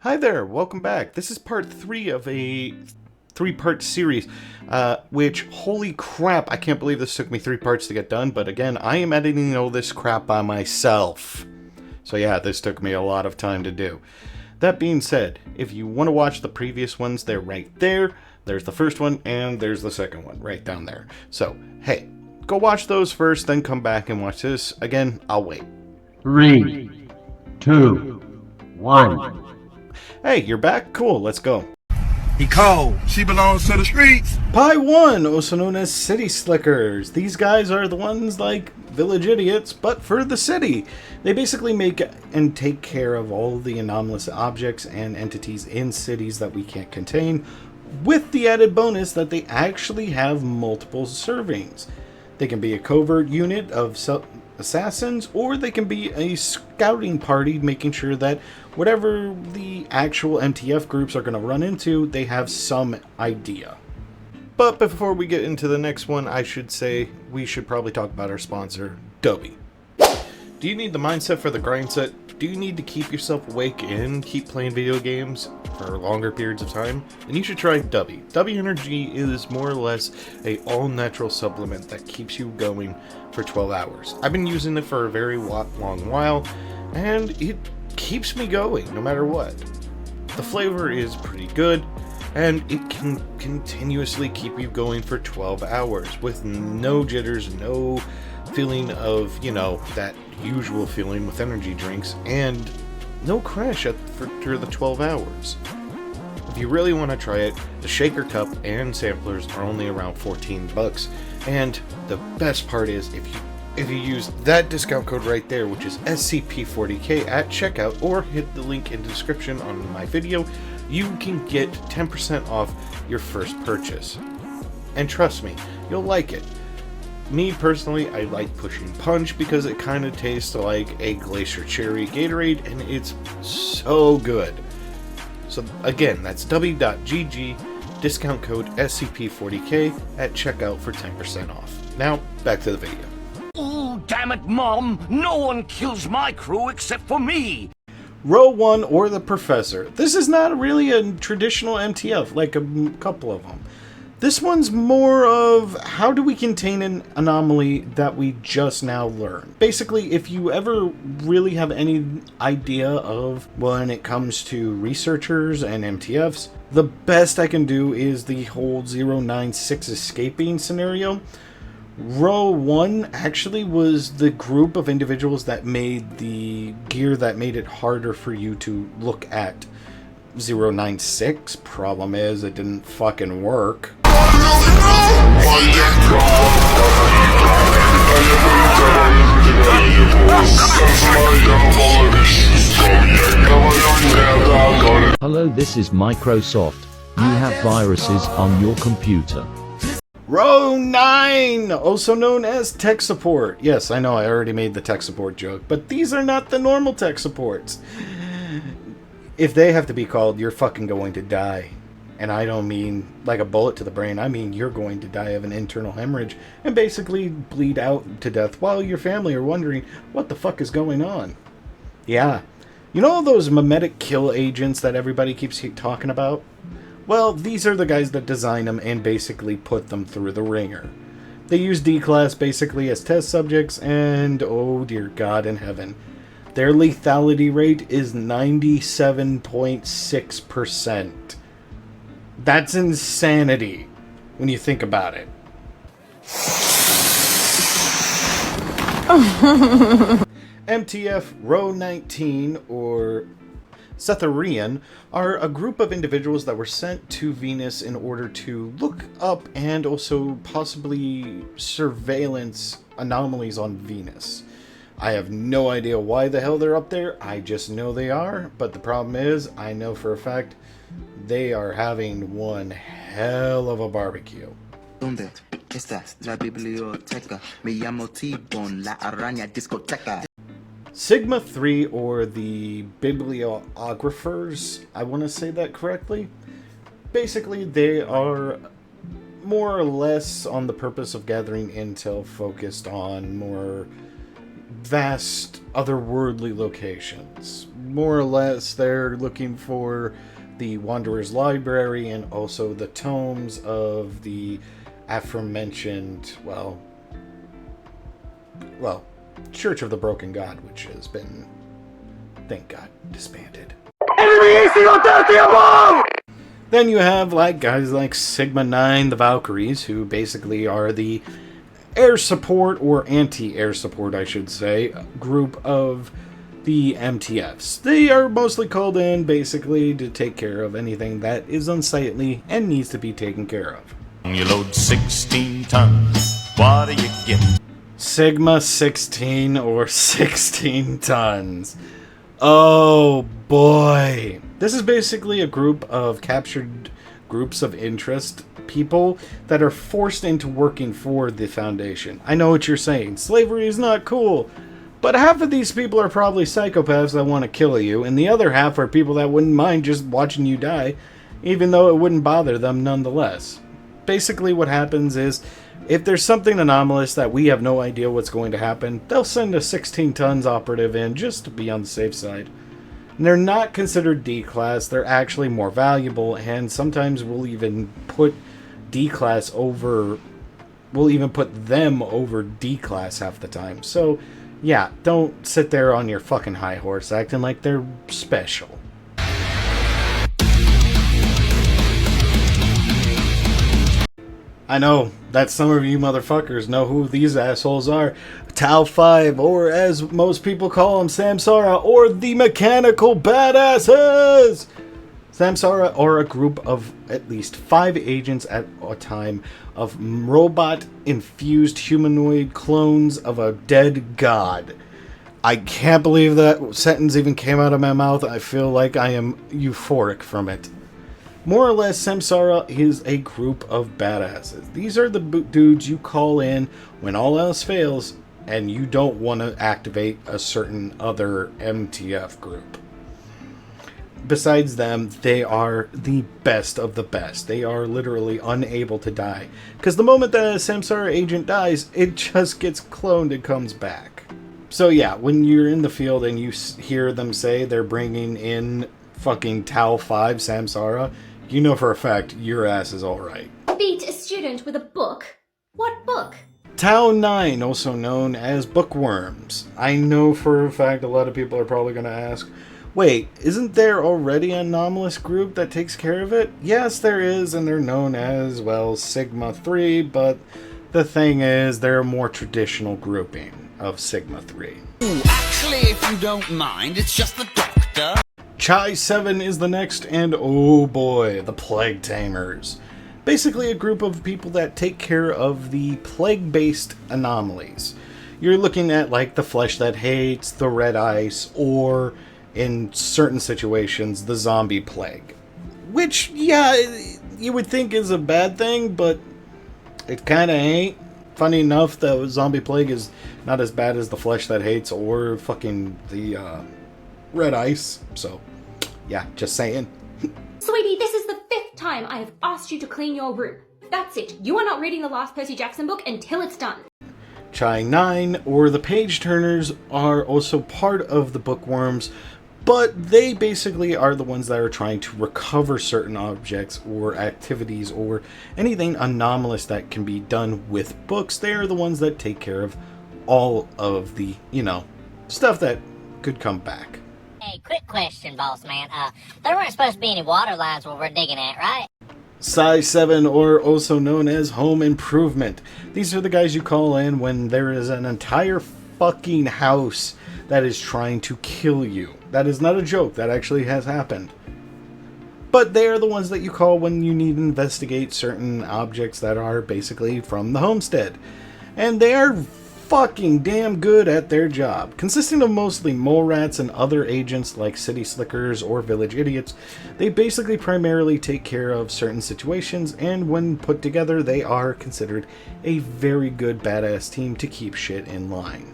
Hi there, welcome back. This is part 3 of a 3-part series, which, holy crap, I can't believe this took me 3 parts to get done, but again, I am editing all this crap by myself. So yeah, this took me a lot of time to do. That being said, if you want to watch the previous ones, they're right there. There's the first one, and there's the second one, right down there. So, hey, go watch those first, then come back and watch this. Again, I'll wait. 3, 2, 1. Hey, you're back? Cool, let's go. He cold. She belongs to the streets. Pi 1, also known as City Slickers. These guys are the ones like Village Idiots, but for the city. They basically make and take care of all the anomalous objects and entities in cities that we can't contain, with the added bonus that they actually have multiple servings. They can be a covert unit of assassins, or they can be a scouting party making sure that whatever the actual MTF groups are going to run into, they have some idea. But before we get into the next one, I should say we should probably talk about our sponsor, Dubby. Do you need the mindset for the grind set? Do you need to keep yourself awake and keep playing video games for longer periods of time? Then you should try Dubby. Dubby Energy is more or less a all-natural supplement that keeps you going for 12 hours. I've been using it for a very long while, and it keeps me going no matter what. The flavor is pretty good, and it can continuously keep you going for 12 hours with no jitters, no feeling of, that usual feeling with energy drinks, and no crash for the 12 hours. If you really want to try it, the shaker cup and samplers are only around $14, and the best part is if you use that discount code right there, which is SCP40K at checkout, or hit the link in the description on my video, you can get 10% off your first purchase. And trust me, you'll like it. Me personally, I like Pushing Punch because it kind of tastes like a Glacier Cherry Gatorade, and it's so good. So again, that's w.gg, discount code SCP40K at checkout for 10% off. Now, back to the video. Oh, damn it, Mom! No one kills my crew except for me! Row 1, or the Professor. This is not really a traditional MTF like a couple of them. This one's more of how do we contain an anomaly that we just now learned. Basically, if you ever really have any idea of when it comes to researchers and MTFs, the best I can do is the whole 096 escaping scenario. Row 1 actually was the group of individuals that made the gear that made it harder for you to look at 096. Problem is, it didn't fucking work. Hello, this is Microsoft. You have viruses on your computer. Row 9, also known as tech support. Yes, I know I already made the tech support joke, but these are not the normal tech supports. If they have to be called, you're fucking going to die. And I don't mean like a bullet to the brain, I mean you're going to die of an internal hemorrhage and basically bleed out to death while your family are wondering what the fuck is going on. Yeah. You know those mimetic kill agents that everybody keeps talking about? Well, these are the guys that design them and basically put them through the ringer. They use D-Class basically as test subjects, and oh dear God in heaven, their lethality rate is 97.6%. That's insanity when you think about it. MTF Row 19, or Cetharian, are a group of individuals that were sent to Venus in order to look up and also possibly surveillance anomalies on Venus. I have no idea why the hell they're up there, I just know they are, but the problem is, I know for a fact, they are having one hell of a barbecue. ¿Dónde estás? La biblioteca. Me llamo T-Bone, la araña discoteca. Sigma 3, or the Bibliographers, I want to say that correctly. Basically, they are more or less on the purpose of gathering intel focused on more vast, otherworldly locations. more or less, they're looking for the Wanderer's Library and also the tomes of the aforementioned, well, Church of the Broken God, which has been, thank God, disbanded. Then you have like guys like Sigma 9, the Valkyries, who basically are the air support, or anti-air support, I should say, group of the MTFs. They are mostly called in basically to take care of anything that is unsightly and needs to be taken care of. You load 16 tons, what do you get? Sigma 16 or 16 tons. Oh boy. This is basically a group of captured groups of interest people that are forced into working for the Foundation. I know what you're saying. Slavery is not cool. But half of these people are probably psychopaths that want to kill you, and the other half are people that wouldn't mind just watching you die, even though it wouldn't bother them nonetheless. Basically what happens is, if there's something anomalous that we have no idea what's going to happen, they'll send a 16 tons operative in just to be on the safe side. And they're not considered D-class, they're actually more valuable, and sometimes we'll even put D-class over... we'll even put them over D-class half the time. So, yeah, don't sit there on your fucking high horse acting like they're special. I know that some of you motherfuckers know who these assholes are. Tau 5, or as most people call them, Samsara, or the Mechanical Badasses! Samsara are a group of at least 5 agents at a time of robot-infused humanoid clones of a dead god. I can't believe that sentence even came out of my mouth. I feel like I am euphoric from it. More or less, Samsara is a group of badasses. These are the dudes you call in when all else fails and you don't want to activate a certain other MTF group. Besides them, they are the best of the best. They are literally unable to die. Because the moment that a Samsara agent dies, it just gets cloned and comes back. So yeah, when you're in the field and you hear them say they're bringing in fucking Tau 5 Samsara, you know for a fact your ass is alright. Beat a student with a book? What book? Tau 9, also known as bookworms. I know for a fact a lot of people are probably going to ask, wait, isn't there already an anomalous group that takes care of it? Yes, there is, and they're known as, well, Sigma 3, but the thing is, they're a more traditional grouping of Sigma 3. Ooh, actually, if you don't mind, it's just the doctor. Chi 7 is the next, and oh boy, the Plague Tamers. Basically a group of people that take care of the plague-based anomalies. You're looking at like the Flesh That Hates, the Red Ice, or in certain situations, the Zombie Plague. Which, yeah, you would think is a bad thing, but it kinda ain't. Funny enough, the Zombie Plague is not as bad as the Flesh That Hates or fucking the Red Ice, so yeah, just saying. Sweetie, this is the 5th time I have asked you to clean your room. That's it. You are not reading the last Percy Jackson book until it's done. Chi 9, or the Page Turners, are also part of the bookworms, but they basically are the ones that are trying to recover certain objects or activities or anything anomalous that can be done with books. They are the ones that take care of all of the, stuff that could come back. Hey, quick question, boss man. There weren't supposed to be any water lines where we're digging at, right? Psi 7, or also known as Home Improvement. These are the guys you call in when there is an entire fucking house that is trying to kill you. That is not a joke. That actually has happened. But they are the ones that you call when you need to investigate certain objects that are basically from the homestead. And they are fucking damn good at their job. Consisting of mostly mole rats and other agents like city slickers or village idiots, they basically primarily take care of certain situations, and when put together they are considered a very good badass team to keep shit in line.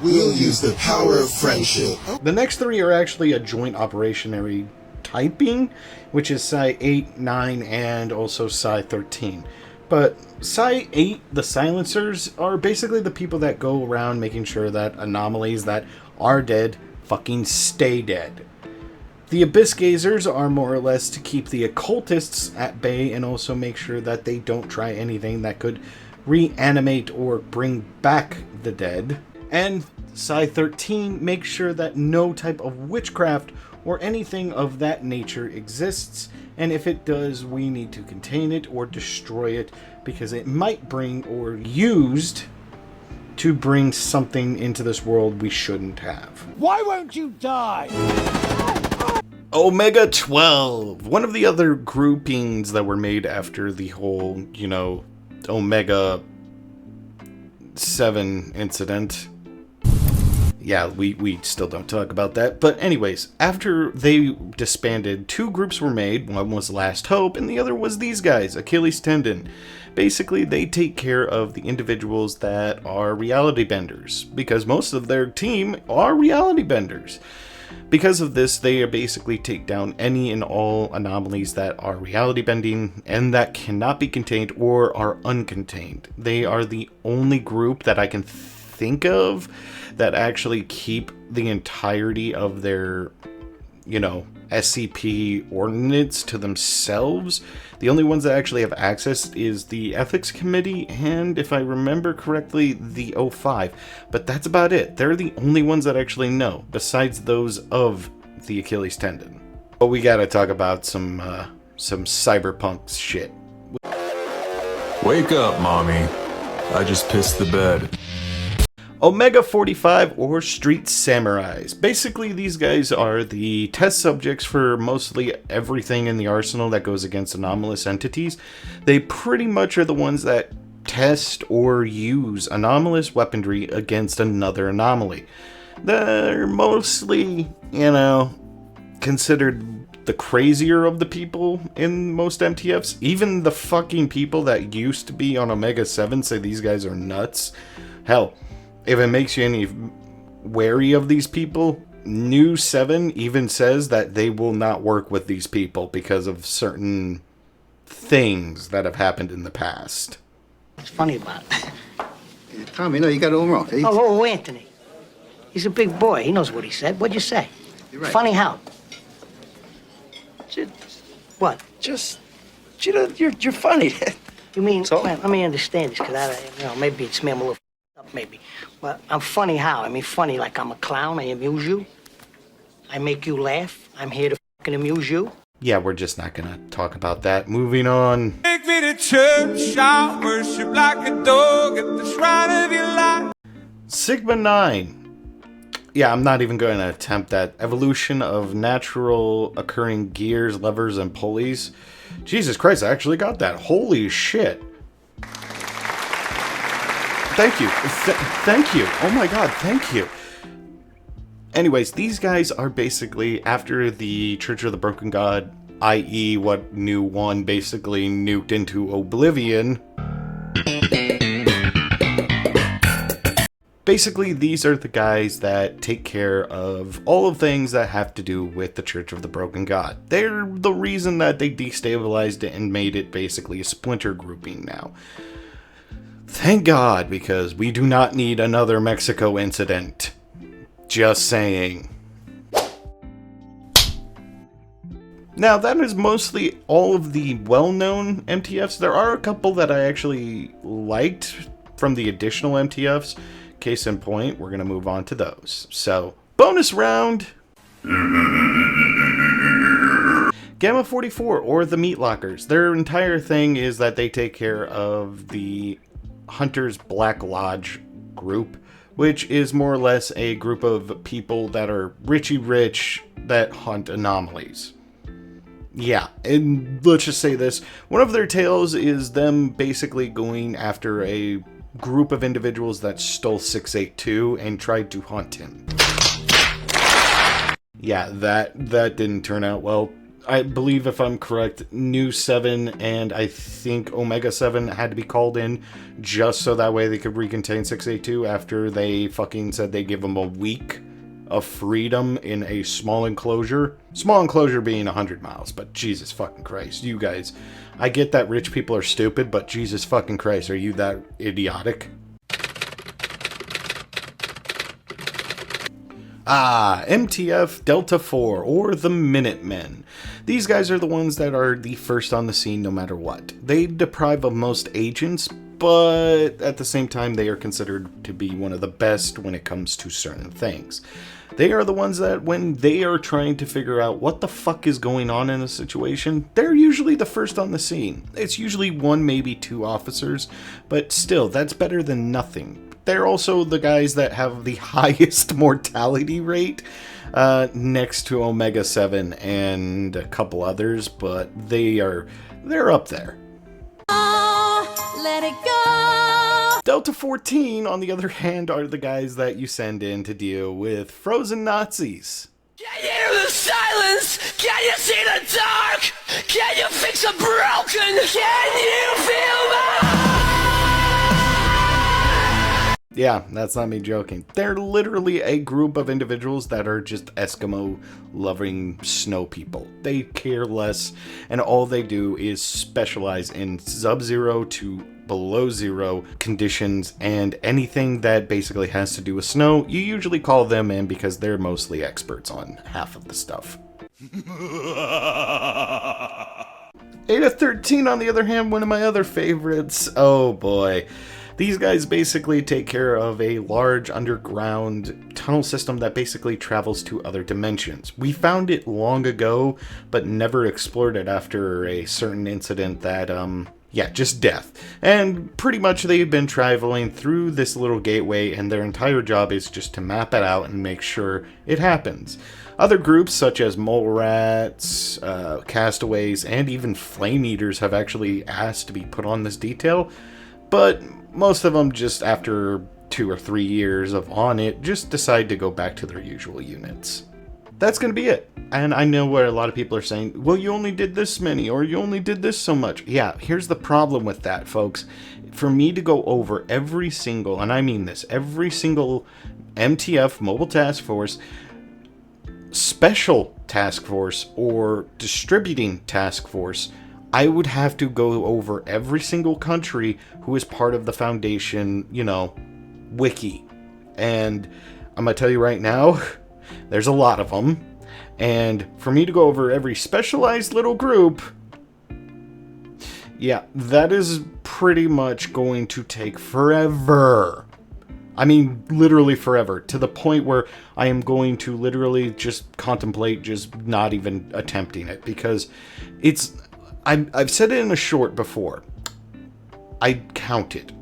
We'll use the power of friendship. The next 3 are actually a joint operationary typing, which is Psi 8, 9, and also Psi 13. But Psi 8, the silencers, are basically the people that go around making sure that anomalies that are dead fucking stay dead. The Abyss Gazers are more or less to keep the occultists at bay and also make sure that they don't try anything that could reanimate or bring back the dead. And Psi 13 makes sure that no type of witchcraft or anything of that nature exists, and if it does, we need to contain it or destroy it because it might bring or used to bring something into this world we shouldn't have. Why won't you die? Omega 12, one of the other groupings that were made after the whole, Omega 7 incident. Yeah, we still don't talk about that. But anyways, after they disbanded, two groups were made. One was Last Hope, and the other was these guys, Achilles Tendon. Basically, they take care of the individuals that are reality benders, because most of their team are reality benders. Because of this, they basically take down any and all anomalies that are reality bending and that cannot be contained or are uncontained. They are the only group that I can think of that actually keep the entirety of their, SCP ordinance to themselves. The only ones that actually have access is the Ethics Committee and, if I remember correctly, the O5. But that's about it. They're the only ones that actually know, besides those of the Achilles Tendon. But we gotta talk about some cyberpunk shit. Wake up, mommy. I just pissed the bed. Omega 45 or Street Samurais. Basically, these guys are the test subjects for mostly everything in the arsenal that goes against anomalous entities. They pretty much are the ones that test or use anomalous weaponry against another anomaly. They're mostly, considered the crazier of the people in most MTFs. Even the fucking people that used to be on Omega 7 say these guys are nuts. Hell, if it makes you any wary of these people, New 7 even says that they will not work with these people because of certain things that have happened in the past. What's funny about it? Yeah, Tommy, no, you got it all wrong. Oh, Anthony. He's a big boy. He knows what he said. What'd you say? You're right. Funny how? What? You're funny. You mean, So? well, let me understand this, because maybe it's me, I'm a little up, maybe. Well, I'm funny how? I mean, funny like I'm a clown, I amuse you. I make you laugh. I'm here to fucking amuse you. Yeah, we're just not gonna talk about that. Moving on. Take me to church, I worship like a dog at the shrine of your life. Sigma 9. Yeah, I'm not even going to attempt that. Evolution of natural occurring gears, levers, and pulleys. Jesus Christ, I actually got that. Holy shit. Thank you. Thank you. Oh my god, thank you. Anyways, these guys are basically, after the Church of the Broken God, i.e. what New 1 basically nuked into oblivion. Basically, these are the guys that take care of all of things that have to do with the Church of the Broken God. They're the reason that they destabilized it and made it basically a splinter grouping now. Thank God, because we do not need another Mexico incident. Just saying. Now, that is mostly all of the well-known MTFs. There are a couple that I actually liked from the additional MTFs. Case in point, we're going to move on to those. So, bonus round! Gamma 44, or the Meat Lockers. Their entire thing is that they take care of the Hunter's Black Lodge group, which is more or less a group of people that are richy rich that hunt anomalies. Yeah, and let's just say this. One of their tales is them basically going after a group of individuals that stole 682 and tried to hunt him. Yeah, that didn't turn out well. I believe, if I'm correct, New 7 and I think Omega 7 had to be called in just so that way they could recontain 682 after they fucking said they'd give them a week of freedom in a small enclosure. Small enclosure being 100 miles, but Jesus fucking Christ, you guys. I get that rich people are stupid, but Jesus fucking Christ, are you that idiotic? MTF Delta 4, or the Minutemen. These guys are the ones that are the first on the scene no matter what. They deprive of most agents, but at the same time they are considered to be one of the best when it comes to certain things. They are the ones that when they are trying to figure out what the fuck is going on in a situation, they're usually the first on the scene. It's usually one, maybe two officers, but still, that's better than nothing. They're also the guys that have the highest mortality rate, next to Omega 7 and a couple others, but they're up there. Let it go. Delta 14, on the other hand, are the guys that you send in to deal with frozen Nazis. Can you hear the silence? Can you see the dark? Can you fix a broken? Can you feel my... Yeah, that's not me joking. They're literally a group of individuals that are just Eskimo-loving snow people. They care less, and all they do is specialize in sub-zero to below zero conditions, and anything that basically has to do with snow, you usually call them in because they're mostly experts on half of the stuff. Ada 13, on the other hand, one of my other favorites. Oh boy. These guys basically take care of a large underground tunnel system that basically travels to other dimensions. We found it long ago, but never explored it after a certain incident that, just death. And pretty much they've been traveling through this little gateway, and their entire job is just to map it out and make sure it happens. Other groups such as mole rats, castaways, and even flame eaters have actually asked to be put on this detail, but most of them, just after 2 or 3 years of on it, just decide to go back to their usual units. That's going to be it. And I know what a lot of people are saying, well, you only did this many, or you only did this so much. Yeah, here's the problem with that, folks. For me to go over every single, and I mean this, every single MTF, Mobile Task Force, Special Task Force, or Distributing Task Force, I would have to go over every single country who is part of the Foundation, wiki. And I'm going to tell you right now, there's a lot of them. And for me to go over every specialized little group, yeah, that is pretty much going to take forever. I mean, literally forever, to the point where I am going to literally just contemplate just not even attempting it, because it's... I've said it in a short before. I counted.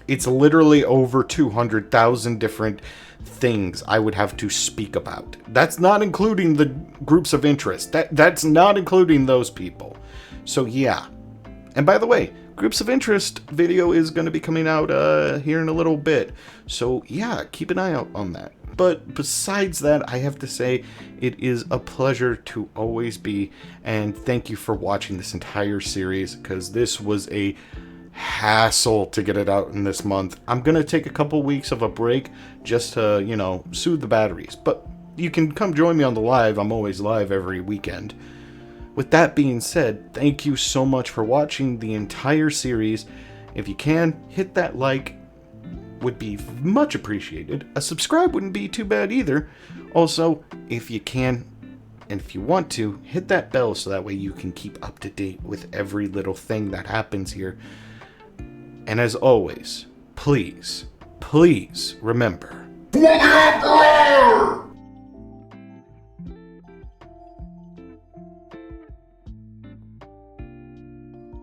It's literally over 200,000 different things I would have to speak about. That's not including the groups of interest. That's not including those people. So yeah. And by the way, groups of interest video is going to be coming out here in a little bit. So yeah, keep an eye out on that. But besides that, I have to say it is a pleasure to always be, and thank you for watching this entire series, because this was a hassle to get it out in this month. I'm going to take a couple weeks of a break just to, soothe the batteries. But you can come join me on the live. I'm always live every weekend. With that being said, thank you so much for watching the entire series. If you can, hit that like. Would be much appreciated. A subscribe wouldn't be too bad either. Also, if you can, and if you want to, hit that bell so that way you can keep up to date with every little thing that happens here. And as always, please remember...